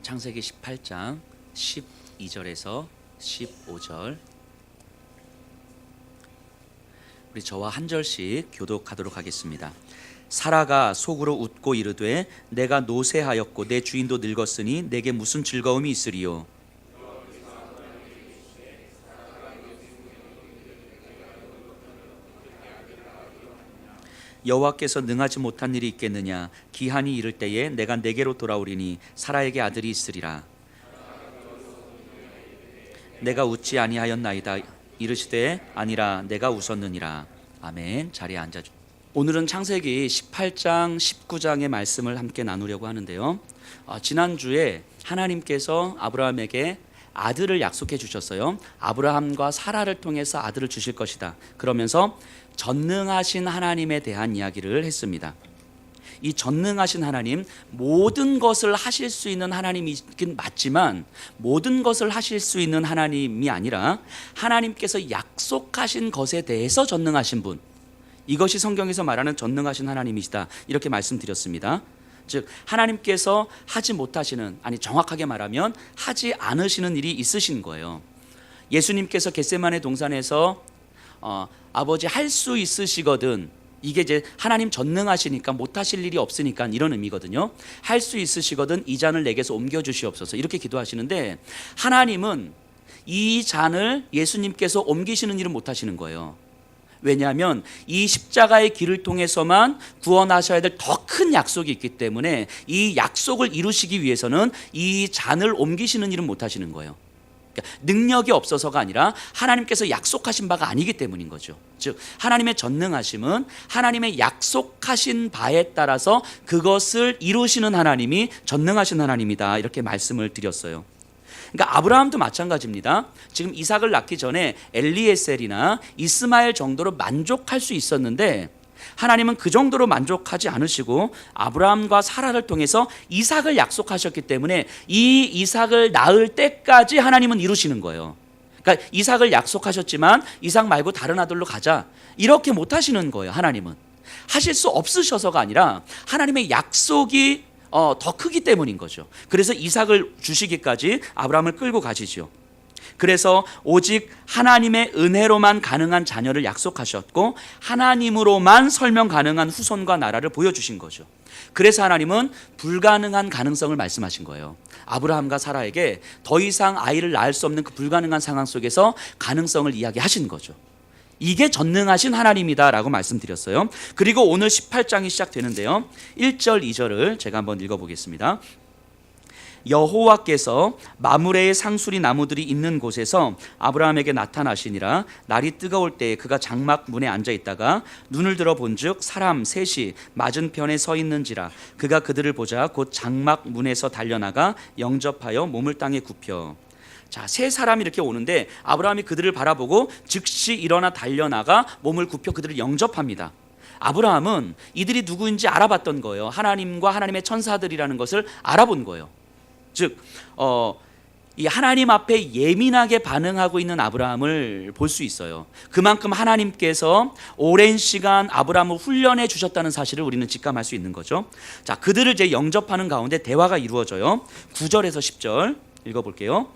창세기 18장 12절에서 15절 우리 저와 한 절씩 교독하도록 하겠습니다. 사라가 속으로 웃고 이르되 내가 노쇠하였고 내 주인도 늙었으니 내게 무슨 즐거움이 있으리요. 여호와께서 능하지 못한 일이 있겠느냐. 기한이 이를 때에 내가 내게로 돌아오리니 사라에게 아들이 있으리라. 내가 웃지 아니하였나이다. 이르시되 아니라 내가 웃었느니라. 아멘. 자리에 앉아주. 오늘은 창세기 18장 19장의 말씀을 함께 나누려고 하는데요. 지난주에 하나님께서 아브라함에게 아들을 약속해 주셨어요. 아브라함과 사라를 통해서 아들을 주실 것이다. 그러면서 전능하신 하나님에 대한 이야기를 했습니다. 이 전능하신 하나님, 모든 것을 하실 수 있는 하나님이긴 맞지만 모든 것을 하실 수 있는 하나님이 아니라 하나님께서 약속하신 것에 대해서 전능하신 분, 이것이 성경에서 말하는 전능하신 하나님이시다, 이렇게 말씀드렸습니다. 즉 하나님께서 하지 못하시는, 아니 정확하게 말하면 하지 않으시는 일이 있으신 거예요. 예수님께서 겟세마네 동산에서 아버지 할 수 있으시거든, 이게 이제 하나님 전능하시니까 못하실 일이 없으니까 이런 의미거든요. 할 수 있으시거든 이 잔을 내게서 옮겨주시옵소서, 이렇게 기도하시는데 하나님은 이 잔을 예수님께서 옮기시는 일은 못하시는 거예요. 왜냐하면 이 십자가의 길을 통해서만 구원하셔야 될 더 큰 약속이 있기 때문에 이 약속을 이루시기 위해서는 이 잔을 옮기시는 일은 못하시는 거예요. 그러니까 능력이 없어서가 아니라 하나님께서 약속하신 바가 아니기 때문인 거죠. 즉 하나님의 전능하심은 하나님의 약속하신 바에 따라서 그것을 이루시는 하나님이 전능하신 하나님이다, 이렇게 말씀을 드렸어요. 그러니까 아브라함도 마찬가지입니다. 지금 이삭을 낳기 전에 엘리에셀이나 이스마엘 정도로 만족할 수 있었는데 하나님은 그 정도로 만족하지 않으시고 아브라함과 사라를 통해서 이삭을 약속하셨기 때문에 이 이삭을 낳을 때까지 하나님은 이루시는 거예요. 그러니까 이삭을 약속하셨지만 이삭 말고 다른 아들로 가자, 이렇게 못 하시는 거예요. 하나님은 하실 수 없으셔서가 아니라 하나님의 약속이 더 크기 때문인 거죠. 그래서 이삭을 주시기까지 아브라함을 끌고 가시죠. 그래서 오직 하나님의 은혜로만 가능한 자녀를 약속하셨고 하나님으로만 설명 가능한 후손과 나라를 보여주신 거죠. 그래서 하나님은 불가능한 가능성을 말씀하신 거예요. 아브라함과 사라에게 더 이상 아이를 낳을 수 없는 그 불가능한 상황 속에서 가능성을 이야기하신 거죠. 이게 전능하신 하나님이다라고 말씀드렸어요. 그리고 오늘 18장이 시작되는데요, 1절 2절을 제가 한번 읽어보겠습니다. 여호와께서 마므레의 상수리 나무들이 있는 곳에서 아브라함에게 나타나시니라. 날이 뜨거울 때에 그가 장막 문에 앉아 있다가 눈을 들어 본즉 사람 셋이 맞은편에 서 있는지라. 그가 그들을 보자 곧 장막 문에서 달려나가 영접하여 몸을 땅에 굽혀. 자, 세 사람이 이렇게 오는데 아브라함이 그들을 바라보고 즉시 일어나 달려나가 몸을 굽혀 그들을 영접합니다. 아브라함은 이들이 누구인지 알아봤던 거예요. 하나님과 하나님의 천사들이라는 것을 알아본 거예요. 즉 이 하나님 앞에 예민하게 반응하고 있는 아브라함을 볼 수 있어요. 그만큼 하나님께서 오랜 시간 아브라함을 훈련해 주셨다는 사실을 우리는 직감할 수 있는 거죠. 자, 그들을 이제 영접하는 가운데 대화가 이루어져요. 9절에서 10절 읽어볼게요.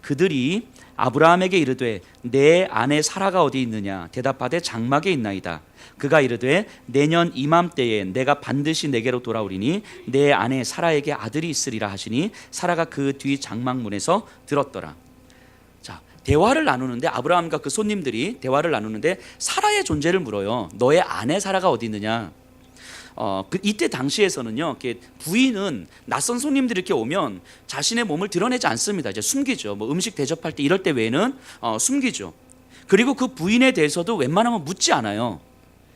그들이 아브라함에게 이르되 내 아내 사라가 어디 있느냐. 대답하되 장막에 있나이다. 그가 이르되 내년 이맘때에 내가 반드시 내게로 돌아오리니 내 아내 사라에게 아들이 있으리라 하시니 사라가 그 뒤 장막문에서 들었더라. 자, 대화를 나누는데 아브라함과 그 손님들이 대화를 나누는데 사라의 존재를 물어요. 너의 아내 사라가 어디 있느냐. 이때 당시에서는요, 부인은 낯선 손님들이 이렇게 오면 자신의 몸을 드러내지 않습니다. 이제 숨기죠. 뭐 음식 대접할 때 이럴 때 외에는 숨기죠. 그리고 그 부인에 대해서도 웬만하면 묻지 않아요.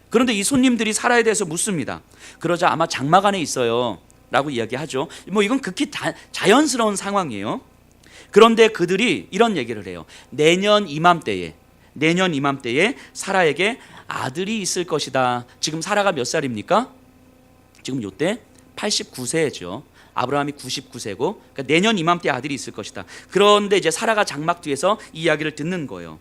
그런데 이 손님들이 사라에 대해서 묻습니다. 그러자 아마 장막 안에 있어요 라고 이야기하죠. 뭐 이건 극히 자연스러운 상황이에요. 그런데 그들이 이런 얘기를 해요. 내년 이맘때에 사라에게 아들이 있을 것이다. 지금 사라가 몇 살입니까? 지금 요때 89세죠. 아브라함이 99세고 그러니까 내년 이맘때 아들이 있을 것이다. 그런데 이제 사라가 장막 뒤에서 이 이야기를 듣는 거예요.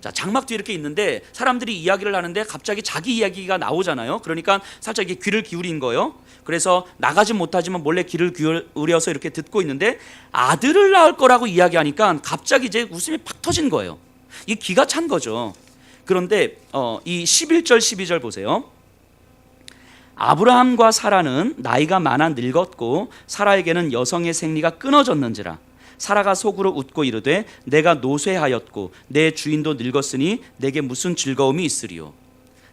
자, 장막 뒤에 이렇게 있는데 사람들이 이야기를 하는데 갑자기 자기 이야기가 나오잖아요. 그러니까 살짝 이게 귀를 기울인 거예요. 그래서 나가진 못하지만 몰래 귀를 기울여서 이렇게 듣고 있는데 아들을 낳을 거라고 이야기하니까 갑자기 이제 웃음이 팍 터진 거예요. 이 기가 찬 거죠. 그런데 이 11절 12절 보세요. 아브라함과 사라는 나이가 많아 늙었고 사라에게는 여성의 생리가 끊어졌는지라. 사라가 속으로 웃고 이르되 내가 노쇠하였고 내 주인도 늙었으니 내게 무슨 즐거움이 있으리요.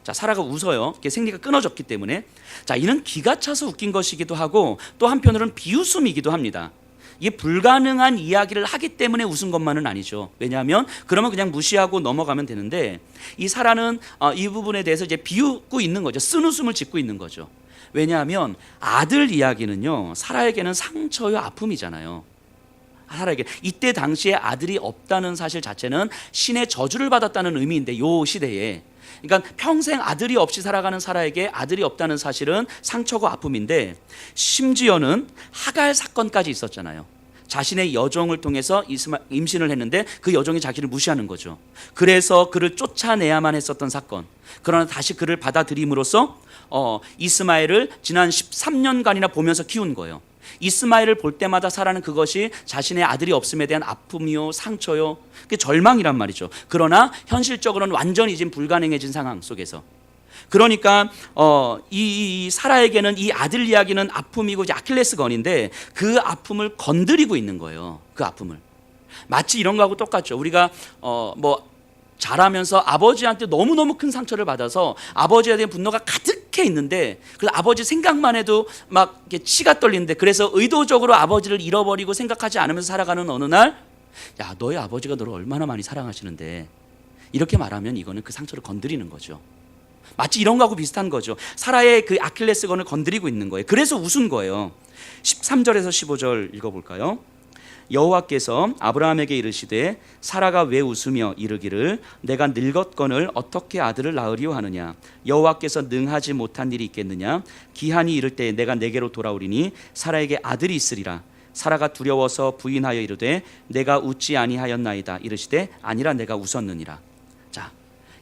자, 사라가 웃어요. 생리가 끊어졌기 때문에. 자, 이는 기가 차서 웃긴 것이기도 하고 또 한편으로는 비웃음이기도 합니다. 이게 불가능한 이야기를 하기 때문에 웃은 것만은 아니죠. 왜냐하면 그러면 그냥 무시하고 넘어가면 되는데 이 사라는 이 부분에 대해서 이제 비웃고 있는 거죠. 쓴웃음을 짓고 있는 거죠. 왜냐하면 아들 이야기는요, 사라에게는 상처요 아픔이잖아요. 사라에게 이때 당시에 아들이 없다는 사실 자체는 신의 저주를 받았다는 의미인데, 요 시대에, 그러니까 평생 아들이 없이 살아가는 사라에게 아들이 없다는 사실은 상처고 아픔인데, 심지어는 하갈 사건까지 있었잖아요. 자신의 여종을 통해서 임신을 했는데 그 여종이 자기를 무시하는 거죠. 그래서 그를 쫓아내야만 했었던 사건. 그러나 다시 그를 받아들임으로써 이스마엘을 지난 13년간이나 보면서 키운 거예요. 이스마엘을 볼 때마다 사라는 그것이 자신의 아들이 없음에 대한 아픔이요, 상처요, 그게 절망이란 말이죠. 그러나 현실적으로는 완전히 지금 불가능해진 상황 속에서, 그러니까 이 사라에게는 이 아들 이야기는 아픔이고 이제 아킬레스건인데 그 아픔을 건드리고 있는 거예요. 그 아픔을 마치 이런 거하고 똑같죠. 우리가 자라면서 아버지한테 너무너무 큰 상처를 받아서 아버지에 대한 분노가 가득해 있는데, 그래서 아버지 생각만 해도 막 이렇게 치가 떨리는데, 그래서 의도적으로 아버지를 잃어버리고 생각하지 않으면서 살아가는 어느 날, 야, 너희 아버지가 너를 얼마나 많이 사랑하시는데, 이렇게 말하면 이거는 그 상처를 건드리는 거죠. 마치 이런 거하고 비슷한 거죠. 사라의 그 아킬레스건을 건드리고 있는 거예요. 그래서 웃은 거예요. 13절에서 15절 읽어볼까요? 여호와께서 아브라함에게 이르시되 사라가 왜 웃으며 이르기를 내가 늙었거늘 어떻게 아들을 낳으리오 하느냐. 여호와께서 능하지 못한 일이 있겠느냐. 기한이 이를 때에 내가 내게로 돌아오리니 사라에게 아들이 있으리라. 사라가 두려워서 부인하여 이르되 내가 웃지 아니하였나이다. 이르시되 아니라 내가 웃었느니라. 자,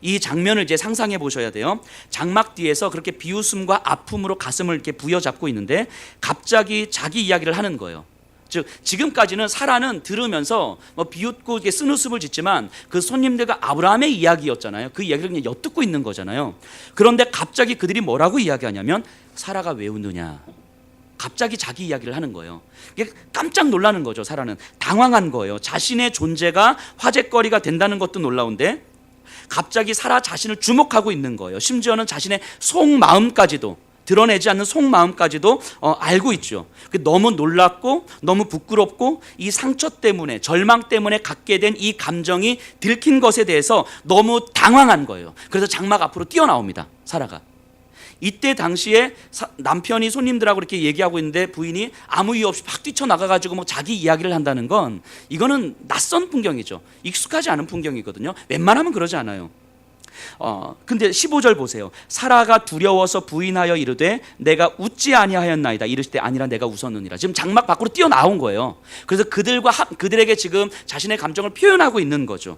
이 장면을 이제 상상해 보셔야 돼요. 장막 뒤에서 그렇게 비웃음과 아픔으로 가슴을 이렇게 부여잡고 있는데 갑자기 자기 이야기를 하는 거예요. 즉 지금까지는 사라는 들으면서 비웃고 쓴웃음을 짓지만 그 손님들과 아브라함의 이야기였잖아요. 그 이야기를 그냥 엿듣고 있는 거잖아요. 그런데 갑자기 그들이 뭐라고 이야기하냐면 사라가 왜 웃느냐. 갑자기 자기 이야기를 하는 거예요. 이게 깜짝 놀라는 거죠. 사라는 당황한 거예요. 자신의 존재가 화제거리가 된다는 것도 놀라운데 갑자기 사라 자신을 주목하고 있는 거예요. 심지어는 자신의 속마음까지도, 드러내지 않는 속마음까지도 알고 있죠. 너무 놀랍고 너무 부끄럽고 이 상처 때문에, 절망 때문에 갖게 된 이 감정이 들킨 것에 대해서 너무 당황한 거예요. 그래서 장막 앞으로 뛰어나옵니다. 사라가. 이때 당시에 남편이 손님들하고 이렇게 얘기하고 있는데 부인이 아무 이유 없이 팍 뛰쳐나가가지고 자기 이야기를 한다는 건 이거는 낯선 풍경이죠. 익숙하지 않은 풍경이거든요. 웬만하면 그러지 않아요. 근데 15절 보세요. 사라가 두려워서 부인하여 이르되 내가 웃지 아니하였나이다. 이르실 때 아니라 내가 웃었느니라. 지금 장막 밖으로 뛰어나온 거예요. 그래서 그들에게 지금 자신의 감정을 표현하고 있는 거죠.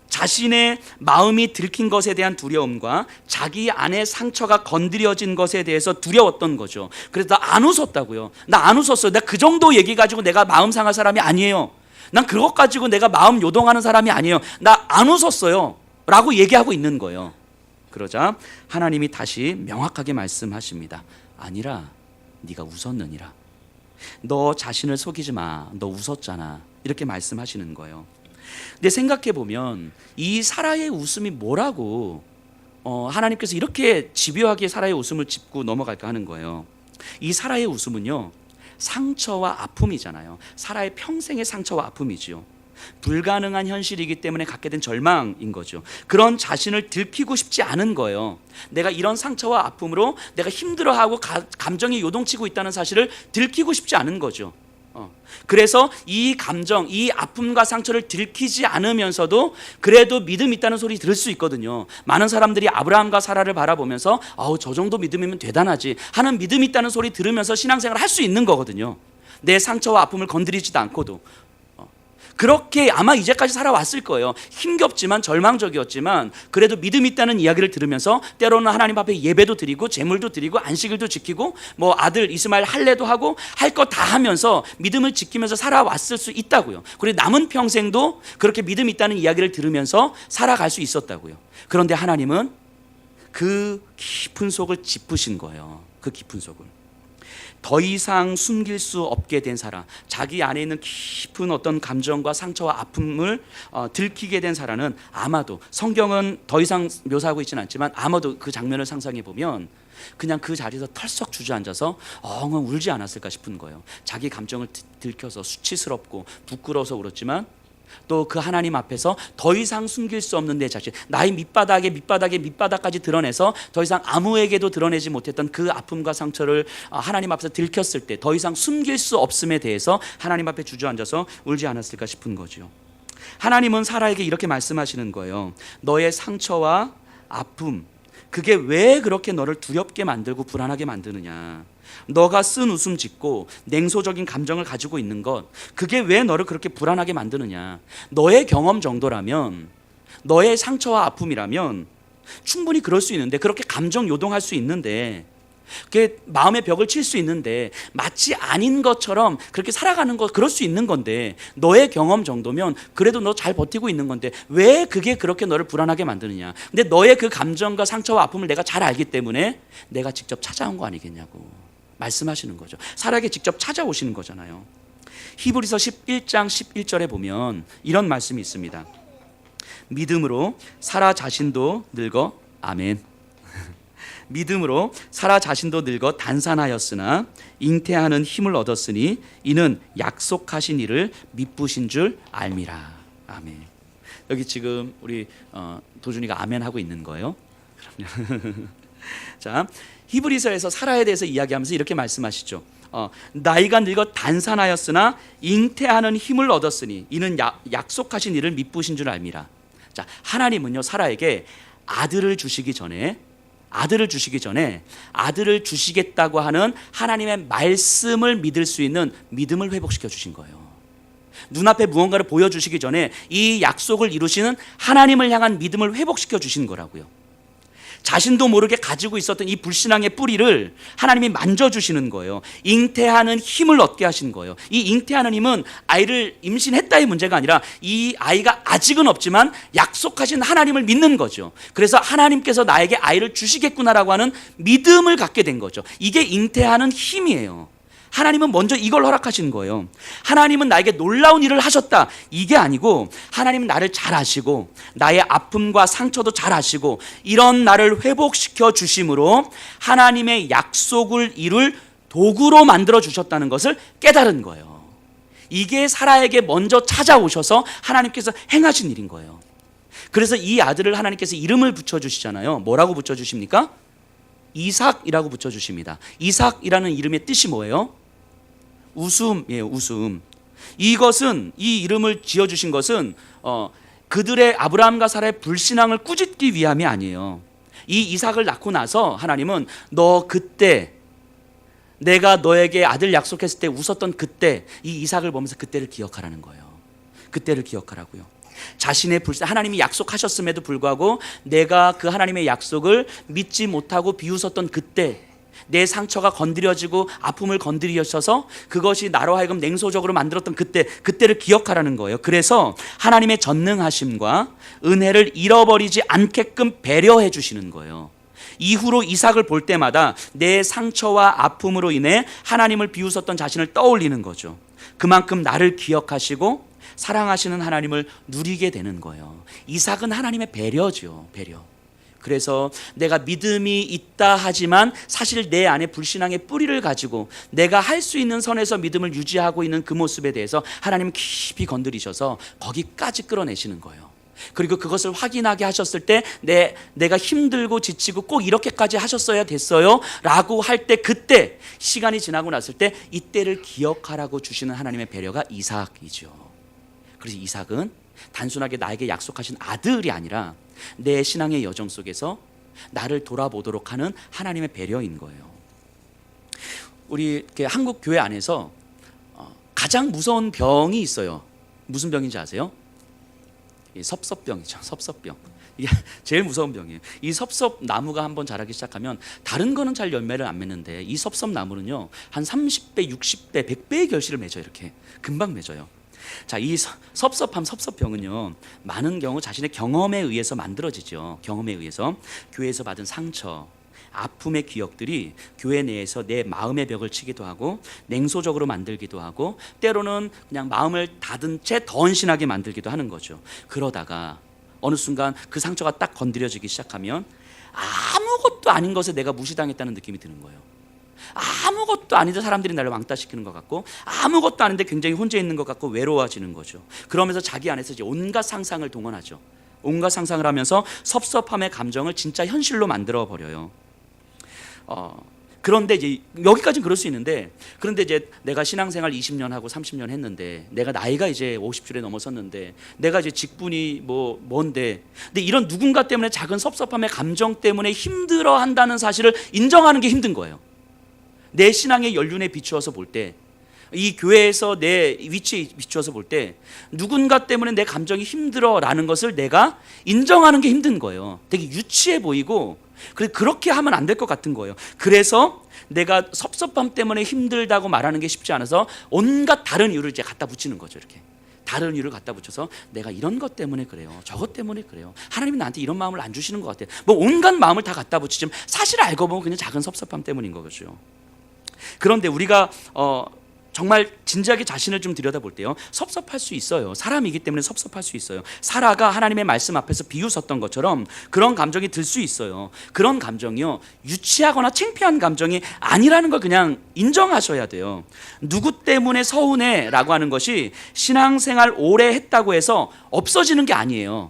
자신의 마음이 들킨 것에 대한 두려움과 자기 안의 상처가 건드려진 것에 대해서 두려웠던 거죠. 그래서 나 안 웃었다고요. 나 안 웃었어요. 나 그 정도 얘기 가지고 내가 마음 상할 사람이 아니에요. 난 그것 가지고 내가 마음 요동하는 사람이 아니에요. 나 안 웃었어요 라고 얘기하고 있는 거예요. 그러자 하나님이 다시 명확하게 말씀하십니다. 아니라 네가 웃었느니라. 너 자신을 속이지 마. 너 웃었잖아. 이렇게 말씀하시는 거예요. 근데 생각해 보면 이 사라의 웃음이 뭐라고 하나님께서 이렇게 집요하게 사라의 웃음을 짚고 넘어갈까 하는 거예요. 이 사라의 웃음은요, 상처와 아픔이잖아요. 사라의 평생의 상처와 아픔이지요. 불가능한 현실이기 때문에 갖게 된 절망인 거죠. 그런 자신을 들키고 싶지 않은 거예요. 내가 이런 상처와 아픔으로 내가 힘들어하고 감정이 요동치고 있다는 사실을 들키고 싶지 않은 거죠. 그래서 이 감정, 이 아픔과 상처를 들키지 않으면서도 그래도 믿음 있다는 소리 들을 수 있거든요. 많은 사람들이 아브라함과 사라를 바라보면서 저 정도 믿음이면 대단하지 하는 믿음 있다는 소리 들으면서 신앙생활을 할 수 있는 거거든요. 내 상처와 아픔을 건드리지도 않고도. 그렇게 아마 이제까지 살아왔을 거예요. 힘겹지만 절망적이었지만 그래도 믿음 있다는 이야기를 들으면서 때로는 하나님 앞에 예배도 드리고 제물도 드리고 안식일도 지키고 뭐 아들 이스마엘 할례도 하고 할 거 다 하면서 믿음을 지키면서 살아왔을 수 있다고요. 그리고 남은 평생도 그렇게 믿음 있다는 이야기를 들으면서 살아갈 수 있었다고요. 그런데 하나님은 그 깊은 속을 짚으신 거예요. 그 깊은 속을. 더 이상 숨길 수 없게 된 사람, 자기 안에 있는 깊은 어떤 감정과 상처와 아픔을 들키게 된 사람은 아마도, 성경은 더 이상 묘사하고 있지는 않지만 아마도 그 장면을 상상해 보면 그냥 그 자리에서 털썩 주저앉아서 엉엉 울지 않았을까 싶은 거예요. 자기 감정을 들켜서 수치스럽고 부끄러워서 울었지만 또 그 하나님 앞에서 더 이상 숨길 수 없는 내 자신, 나의 밑바닥까지 드러내서 더 이상 아무에게도 드러내지 못했던 그 아픔과 상처를 하나님 앞에서 들켰을 때 더 이상 숨길 수 없음에 대해서 하나님 앞에 주저앉아서 울지 않았을까 싶은 거죠. 하나님은 사라에게 이렇게 말씀하시는 거예요. 너의 상처와 아픔, 그게 왜 그렇게 너를 두렵게 만들고 불안하게 만드느냐. 너가 쓴 웃음 짓고 냉소적인 감정을 가지고 있는 것, 그게 왜 너를 그렇게 불안하게 만드느냐. 너의 경험 정도라면, 너의 상처와 아픔이라면 충분히 그럴 수 있는데, 그렇게 감정 요동할 수 있는데, 그게 마음의 벽을 칠 수 있는데, 마치 아닌 것처럼 그렇게 살아가는 거, 그럴 수 있는 건데, 너의 경험 정도면 그래도 너 잘 버티고 있는 건데 왜 그게 그렇게 너를 불안하게 만드느냐. 근데 너의 그 감정과 상처와 아픔을 내가 잘 알기 때문에 내가 직접 찾아온 거 아니겠냐고 말씀하시는 거죠. 사라에게 직접 찾아오시는 거잖아요. 히브리서 11장 11절에 보면 이런 말씀이 있습니다. 믿음으로 사라 자신도 늙어, 아멘. 믿음으로 사라 자신도 늙어 단산하였으나 잉태하는 힘을 얻었으니 이는 약속하신 이를 미쁘신 줄 알미라, 아멘. 여기 지금 우리 도준이가 아멘 하고 있는 거예요. 자, 히브리서에서 사라에 대해서 이야기하면서 이렇게 말씀하시죠. 나이가 늙어 단산하였으나 잉태하는 힘을 얻었으니 이는 약속하신 이를 미쁘신 줄 알미라. 자, 하나님은요 사라에게 아들을 주시기 전에 아들을 주시겠다고 하는 하나님의 말씀을 믿을 수 있는 믿음을 회복시켜 주신 거예요. 눈앞에 무언가를 보여주시기 전에 이 약속을 이루시는 하나님을 향한 믿음을 회복시켜 주신 거라고요. 자신도 모르게 가지고 있었던 이 불신앙의 뿌리를 하나님이 만져주시는 거예요. 잉태하는 힘을 얻게 하신 거예요. 이 잉태하는 힘은 아이를 임신했다의 문제가 아니라 이 아이가 아직은 없지만 약속하신 하나님을 믿는 거죠. 그래서 하나님께서 나에게 아이를 주시겠구나라고 하는 믿음을 갖게 된 거죠. 이게 잉태하는 힘이에요. 하나님은 먼저 이걸 허락하신 거예요. 하나님은 나에게 놀라운 일을 하셨다, 이게 아니고 하나님은 나를 잘 아시고 나의 아픔과 상처도 잘 아시고 이런 나를 회복시켜 주심으로 하나님의 약속을 이룰 도구로 만들어 주셨다는 것을 깨달은 거예요. 이게 사라에게 먼저 찾아오셔서 하나님께서 행하신 일인 거예요. 그래서 이 아들을 하나님께서 이름을 붙여주시잖아요. 뭐라고 붙여주십니까? 이삭이라고 붙여주십니다. 이삭이라는 이름의 뜻이 뭐예요? 웃음이에요. 웃음. 이것은, 이 이름을 지어주신 것은 그들의, 아브라함과 사라의 불신앙을 꾸짖기 위함이 아니에요. 이 이삭을 낳고 나서 하나님은 너 그때 내가 너에게 아들 약속했을 때 웃었던 그때, 이 이삭을 보면서 그때를 기억하라는 거예요. 그때를 기억하라고요. 자신의 불신, 하나님이 약속하셨음에도 불구하고 내가 그 하나님의 약속을 믿지 못하고 비웃었던 그때, 내 상처가 건드려지고 아픔을 건드리셔서 그것이 나로 하여금 냉소적으로 만들었던 그때를 기억하라는 거예요. 그래서 하나님의 전능하심과 은혜를 잃어버리지 않게끔 배려해 주시는 거예요. 이후로 이삭을 볼 때마다 내 상처와 아픔으로 인해 하나님을 비웃었던 자신을 떠올리는 거죠. 그만큼 나를 기억하시고 사랑하시는 하나님을 누리게 되는 거예요. 이삭은 하나님의 배려죠. 배려. 그래서 내가 믿음이 있다 하지만 사실 내 안에 불신앙의 뿌리를 가지고 내가 할 수 있는 선에서 믿음을 유지하고 있는 그 모습에 대해서 하나님은 깊이 건드리셔서 거기까지 끌어내시는 거예요. 그리고 그것을 확인하게 하셨을 때 내가 힘들고 지치고 꼭 이렇게까지 하셨어야 됐어요 라고 할 때, 그때 시간이 지나고 났을 때 이때를 기억하라고 주시는 하나님의 배려가 이삭이죠. 그래서 이삭은 단순하게 나에게 약속하신 아들이 아니라 내 신앙의 여정 속에서 나를 돌아보도록 하는 하나님의 배려인 거예요. 우리 한국 교회 안에서 가장 무서운 병이 있어요. 무슨 병인지 아세요? 이 섭섭병이죠. 섭섭병. 이게 제일 무서운 병이에요. 이 섭섭나무가 한번 자라기 시작하면 다른 거는 잘 열매를 안 맺는데 이 섭섭나무는요 한 30배, 60배, 100배의 결실을 맺어요. 이렇게 금방 맺어요. 자, 이 섭섭함, 섭섭병은요 많은 경우 자신의 경험에 의해서 만들어지죠. 경험에 의해서 교회에서 받은 상처, 아픔의 기억들이 교회 내에서 내 마음의 벽을 치기도 하고 냉소적으로 만들기도 하고 때로는 그냥 마음을 닫은 채 더 헌신하게 만들기도 하는 거죠. 그러다가 어느 순간 그 상처가 딱 건드려지기 시작하면 아무것도 아닌 것에 내가 무시당했다는 느낌이 드는 거예요. 아무것도 아닌데 사람들이 나를 왕따시키는 것 같고 아무것도 아닌데 굉장히 혼자 있는 것 같고 외로워지는 거죠. 그러면서 자기 안에서 이제 온갖 상상을 동원하죠. 온갖 상상을 하면서 섭섭함의 감정을 진짜 현실로 만들어 버려요. 그런데 이제 여기까지는 그럴 수 있는데, 그런데 이제 내가 신앙생활 20년 하고 30년 했는데 내가 나이가 이제 50줄에 넘어섰는데 내가 이제 직분이 뭔데, 근데 이런 누군가 때문에 작은 섭섭함의 감정 때문에 힘들어 한다는 사실을 인정하는 게 힘든 거예요. 내 신앙의 연륜에 비추어서 볼 때, 이 교회에서 내 위치에 비추어서 볼 때 누군가 때문에 내 감정이 힘들어라는 것을 내가 인정하는 게 힘든 거예요. 되게 유치해 보이고 그렇게 하면 안 될 것 같은 거예요. 그래서 내가 섭섭함 때문에 힘들다고 말하는 게 쉽지 않아서 온갖 다른 이유를 이제 갖다 붙이는 거죠. 이렇게 다른 이유를 갖다 붙여서 내가 이런 것 때문에 그래요, 저것 때문에 그래요, 하나님이 나한테 이런 마음을 안 주시는 것 같아요, 온갖 마음을 다 갖다 붙이지만 사실 알고 보면 그냥 작은 섭섭함 때문인 거죠. 그런데 우리가 정말 진지하게 자신을 좀 들여다볼 때요, 섭섭할 수 있어요. 사람이기 때문에 섭섭할 수 있어요. 사라가 하나님의 말씀 앞에서 비웃었던 것처럼 그런 감정이 들 수 있어요. 그런 감정이요, 유치하거나 창피한 감정이 아니라는 걸 그냥 인정하셔야 돼요. 누구 때문에 서운해 라고 하는 것이 신앙생활 오래 했다고 해서 없어지는 게 아니에요.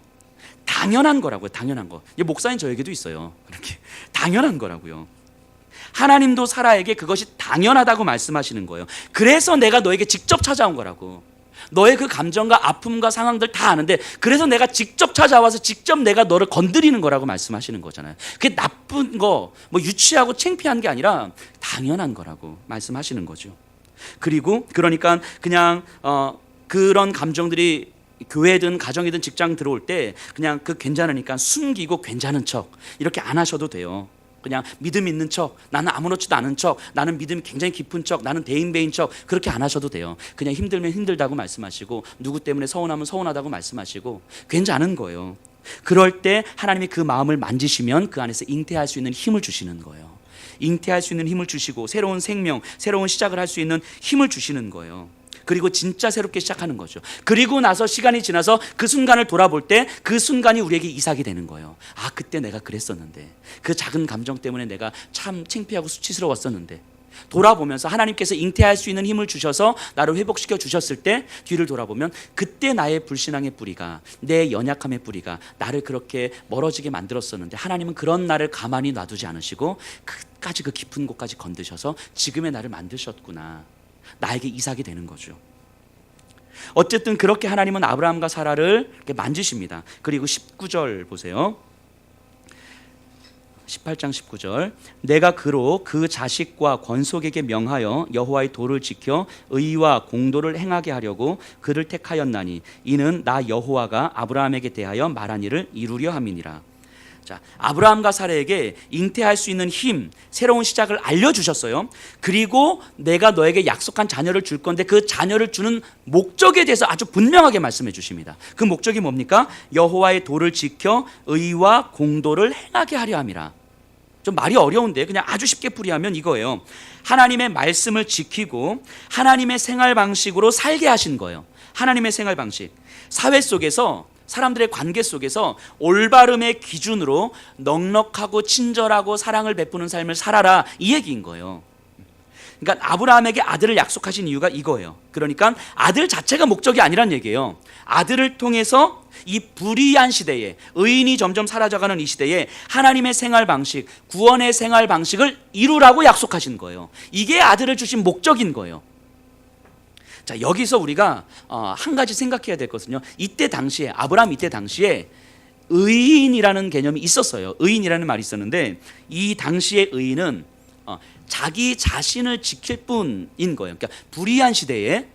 당연한 거라고요. 당연한 거. 목사님 저에게도 있어요. 그렇게 당연한 거라고요. 하나님도 사라에게 그것이 당연하다고 말씀하시는 거예요. 그래서 내가 너에게 직접 찾아온 거라고. 너의 그 감정과 아픔과 상황들 다 아는데 그래서 내가 직접 찾아와서 직접 내가 너를 건드리는 거라고 말씀하시는 거잖아요. 그게 나쁜 거, 유치하고 창피한 게 아니라 당연한 거라고 말씀하시는 거죠. 그리고 그러니까 그냥 그런 감정들이 교회든 가정이든 직장 들어올 때 그냥 그 괜찮으니까 숨기고 괜찮은 척 이렇게 안 하셔도 돼요. 그냥 믿음 있는 척, 나는 아무렇지도 않은 척, 나는 믿음이 굉장히 깊은 척, 나는 대인배인 척 그렇게 안 하셔도 돼요. 그냥 힘들면 힘들다고 말씀하시고 누구 때문에 서운하면 서운하다고 말씀하시고 괜찮은 거예요. 그럴 때 하나님이 그 마음을 만지시면 그 안에서 잉태할 수 있는 힘을 주시는 거예요. 잉태할 수 있는 힘을 주시고 새로운 생명, 새로운 시작을 할 수 있는 힘을 주시는 거예요. 그리고 진짜 새롭게 시작하는 거죠. 그리고 나서 시간이 지나서 그 순간을 돌아볼 때 그 순간이 우리에게 이삭이 되는 거예요. 아, 그때 내가 그랬었는데, 그 작은 감정 때문에 내가 참 창피하고 수치스러웠었는데, 돌아보면서 하나님께서 잉태할 수 있는 힘을 주셔서 나를 회복시켜 주셨을 때 뒤를 돌아보면 그때 나의 불신앙의 뿌리가, 내 연약함의 뿌리가 나를 그렇게 멀어지게 만들었었는데 하나님은 그런 나를 가만히 놔두지 않으시고 끝까지 그 깊은 곳까지 건드셔서 지금의 나를 만드셨구나, 나에게 이삭이 되는 거죠. 어쨌든 그렇게 하나님은 아브라함과 사라를 이렇게 만지십니다. 그리고 19절 보세요. 18장 19절, 내가 그로 그 자식과 권속에게 명하여 여호와의 도를 지켜 의와 공도를 행하게 하려고 그를 택하였나니 이는 나 여호와가 아브라함에게 대하여 말한 일을 이루려 함이니라. 자, 아브라함과 사라에게 잉태할 수 있는 힘, 새로운 시작을 알려주셨어요. 그리고 내가 너에게 약속한 자녀를 줄 건데 그 자녀를 주는 목적에 대해서 아주 분명하게 말씀해 주십니다. 그 목적이 뭡니까? 여호와의 도를 지켜 의와 공도를 행하게 하려 함이라. 좀 말이 어려운데 그냥 아주 쉽게 풀이하면 이거예요. 하나님의 말씀을 지키고 하나님의 생활 방식으로 살게 하신 거예요. 하나님의 생활 방식. 사회 속에서, 사람들의 관계 속에서 올바름의 기준으로 넉넉하고 친절하고 사랑을 베푸는 삶을 살아라, 이 얘기인 거예요. 그러니까 아브라함에게 아들을 약속하신 이유가 이거예요. 그러니까 아들 자체가 목적이 아니란 얘기예요. 아들을 통해서 이 불의한 시대에, 의인이 점점 사라져가는 이 시대에 하나님의 생활 방식, 구원의 생활 방식을 이루라고 약속하신 거예요. 이게 아들을 주신 목적인 거예요. 자, 여기서 우리가 한 가지 생각해야 될 것은요, 이때 당시에, 아브라함 이때 당시에 의인이라는 개념이 있었어요. 의인이라는 말이 있었는데 이 당시의 의인은 자기 자신을 지킬 뿐인 거예요. 그러니까 불의한 시대에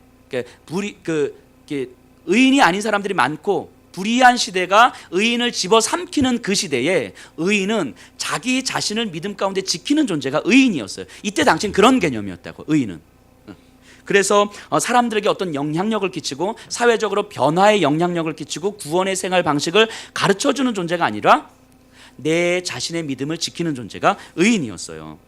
의인이 아닌 사람들이 많고 불의한 시대가 의인을 집어삼키는 그 시대에 의인은 자기 자신을 믿음 가운데 지키는 존재가 의인이었어요. 이때 당시엔 그런 개념이었다고, 의인은. 그래서 사람들에게 어떤 영향력을 끼치고 사회적으로 변화의 영향력을 끼치고 구원의 생활 방식을 가르쳐주는 존재가 아니라 내 자신의 믿음을 지키는 존재가 의인이었어요.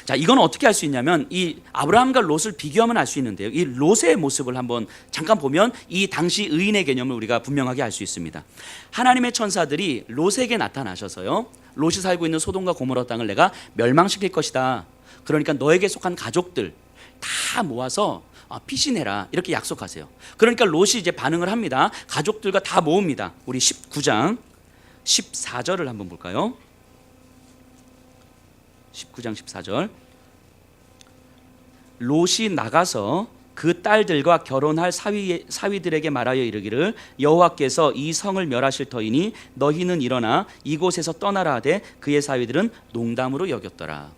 자, 이건 어떻게 알 수 있냐면 이 아브라함과 롯을 비교하면 알 수 있는데요. 이 롯의 모습을 한번 잠깐 보면 이 당시 의인의 개념을 우리가 분명하게 알 수 있습니다. 하나님의 천사들이 롯에게 나타나셔서요, 롯이 살고 있는 소돔과 고모라 땅을 내가 멸망시킬 것이다. 그러니까 너에게 속한 가족들 다 모아서 피신해라, 이렇게 약속하세요. 그러니까 롯이 이제 반응을 합니다. 가족들과 다 모읍니다. 우리 19장 14절을 한번 볼까요? 19장 14절. 롯이 나가서 그 딸들과 결혼할 사위들에게 말하여 이르기를 여호와께서 이 성을 멸하실 터이니 너희는 일어나 이곳에서 떠나라 하되 그의 사위들은 농담으로 여겼더라.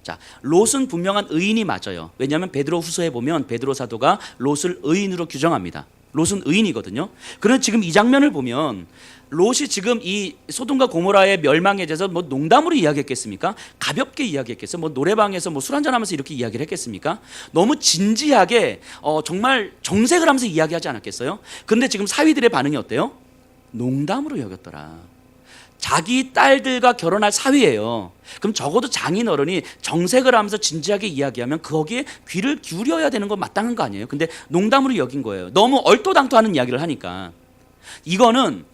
자, 롯은 분명한 의인이 맞아요. 왜냐하면 베드로 후서에 보면 베드로 사도가 롯을 의인으로 규정합니다. 롯은 의인이거든요. 그런데 지금 이 장면을 보면 롯이 지금 이 소돔과 고모라의 멸망에 대해서 뭐 농담으로 이야기했겠습니까? 가볍게 이야기했겠어요? 뭐 노래방에서 뭐 술 한잔하면서 이렇게 이야기를 했겠습니까? 너무 진지하게 정말 정색을 하면서 이야기하지 않았겠어요? 그런데 지금 사위들의 반응이 어때요? 농담으로 여겼더라. 자기 딸들과 결혼할 사위예요. 그럼 적어도 장인어른이 정색을 하면서 진지하게 이야기하면 거기에 귀를 기울여야 되는 건 마땅한 거 아니에요? 근데 농담으로 여긴 거예요. 너무 얼토당토하는 이야기를 하니까. 이거는